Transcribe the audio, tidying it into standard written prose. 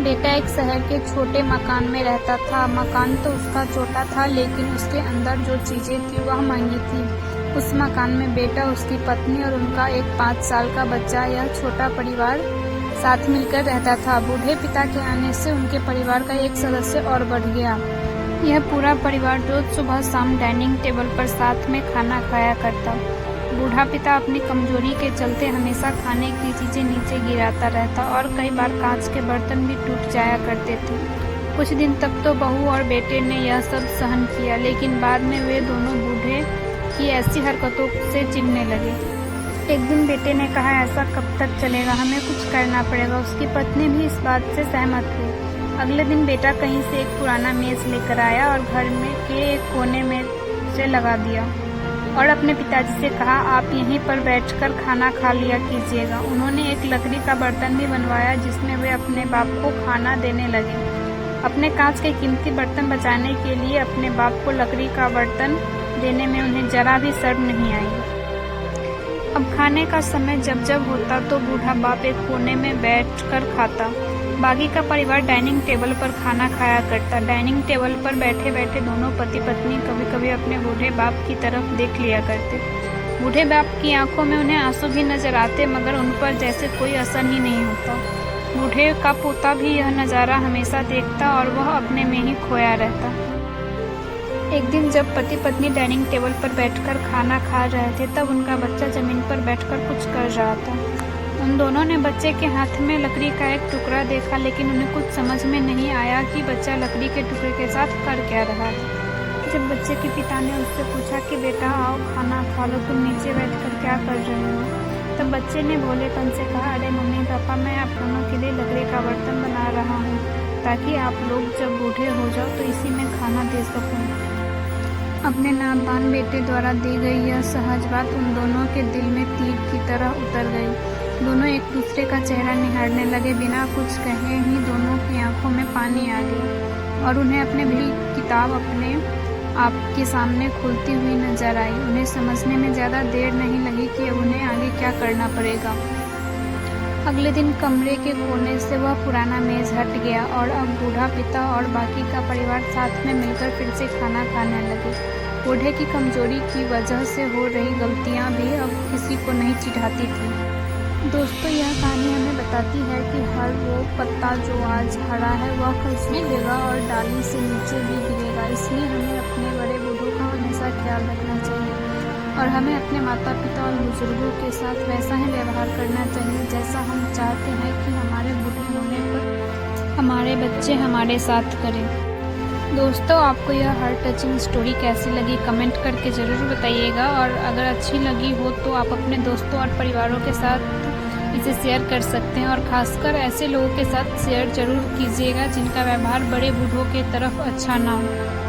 बेटा एक शहर के छोटे मकान में रहता था। मकान तो उसका छोटा था, लेकिन उसके अंदर जो चीजें थी वह महंगी थी। उस मकान में बेटा, उसकी पत्नी और उनका एक 5 साल का बच्चा, यह छोटा परिवार साथ मिलकर रहता था। बूढ़े पिता के आने से उनके परिवार का एक सदस्य और बढ़ गया। यह पूरा परिवार रोज सुबह शाम डाइनिंग टेबल पर साथ में खाना खाया करता। बूढ़ा पिता अपनी कमजोरी के चलते हमेशा खाने की चीजें नीचे गिराता रहता और कई बार कांच के बर्तन भी टूट जाया करते थे। कुछ दिन तक तो बहू और बेटे ने यह सब सहन किया, लेकिन बाद में वे दोनों बूढ़े की ऐसी हरकतों से चिढ़ने लगे। एक दिन बेटे ने कहा, ऐसा कब तक चलेगा, हमें कुछ करना पड़ेगा। उसकी पत्नी भी इस बात से सहमत हुई। अगले दिन बेटा कहीं से एक पुराना मेज लेकर आया और घर में के एक कोने में से लगा दिया और अपने पिताजी से कहा, आप यहीं पर बैठकर खाना खा लिया कीजिएगा। उन्होंने एक लकड़ी का बर्तन भी बनवाया जिसमें वे अपने बाप को खाना देने लगे। अपने कांच के कीमती बर्तन बचाने के लिए अपने बाप को लकड़ी का बर्तन देने में उन्हें जरा भी शर्म नहीं आई। अब खाने का समय जब जब होता तो बूढ़ा बाप एक कोने में बैठकर खाता। बाकी का परिवार डाइनिंग टेबल पर खाना खाया करता। डाइनिंग टेबल पर बैठे बैठे दोनों पति पत्नी कभी कभी अपने बूढ़े बाप की तरफ देख लिया करते। बूढ़े बाप की आंखों में उन्हें आंसू भी नजर आते, मगर उन पर जैसे कोई असर ही नहीं होता। बूढ़े का पोता भी यह नज़ारा हमेशा देखता और वह अपने में ही खोया रहता। एक दिन जब पति पत्नी डाइनिंग टेबल पर बैठकर खाना खा रहे थे, तब उनका बच्चा जमीन पर बैठकर कुछ कर रहा था। उन दोनों ने बच्चे के हाथ में लकड़ी का एक टुकड़ा देखा, लेकिन उन्हें कुछ समझ में नहीं आया कि बच्चा लकड़ी के टुकड़े के साथ कर क्या रहा था। जब बच्चे के पिता ने उससे पूछा कि बेटा आओ खाना खा लो, तुम नीचे बैठकर क्या कर रहे हो, तब बच्चे ने भोलेपन से कहा, अरे मम्मी पापा, मैं आप दोनों के लिए लकड़ी का बर्तन बना रहा हूँ ताकि आप लोग जब बूढ़े हो जाओ तो इसी में खाना दे सकूँ। अपने नादान बेटे द्वारा दी गई यह सहज बात उन दोनों के दिल में तीर की तरह उतर गई। दोनों एक दूसरे का चेहरा निहारने लगे। बिना कुछ कहे ही दोनों की आंखों में पानी आ गया और उन्हें अपने भी किताब अपने आप के सामने खुलती हुई नजर आई। उन्हें समझने में ज़्यादा देर नहीं लगी कि अब उन्हें आगे क्या करना पड़ेगा। अगले दिन कमरे के कोने से वह पुराना मेज हट गया और अब बूढ़ा पिता और बाकी का परिवार साथ में मिलकर फिर से खाना खाने लगे। बूढ़े की कमजोरी की वजह से हो रही गलतियां भी अब किसी को नहीं चिढ़ाती थी। दोस्तों, यह कहानी हमें बताती है कि हर वो पत्ता जो आज हरा है वह कल सूखेगा और डाली से नीचे भी गिरेगा। इसलिए हमें अपने बड़े बूढ़ों का हमेशा ख्याल रखना चाहिए और हमें अपने माता पिता और बुजुर्गों के साथ वैसा ही व्यवहार करना चाहिए जैसा हम चाहते हैं कि हमारे बूढ़े होने पर हमारे बच्चे हमारे साथ करें। दोस्तों, आपको यह हार्ट टचिंग स्टोरी कैसी लगी कमेंट करके ज़रूर बताइएगा और अगर अच्छी लगी हो तो आप अपने दोस्तों और परिवारों के साथ इसे शेयर कर सकते हैं और खासकर ऐसे लोगों के साथ शेयर जरूर कीजिएगा जिनका व्यवहार बड़े बूढ़ों के तरफ अच्छा ना हो।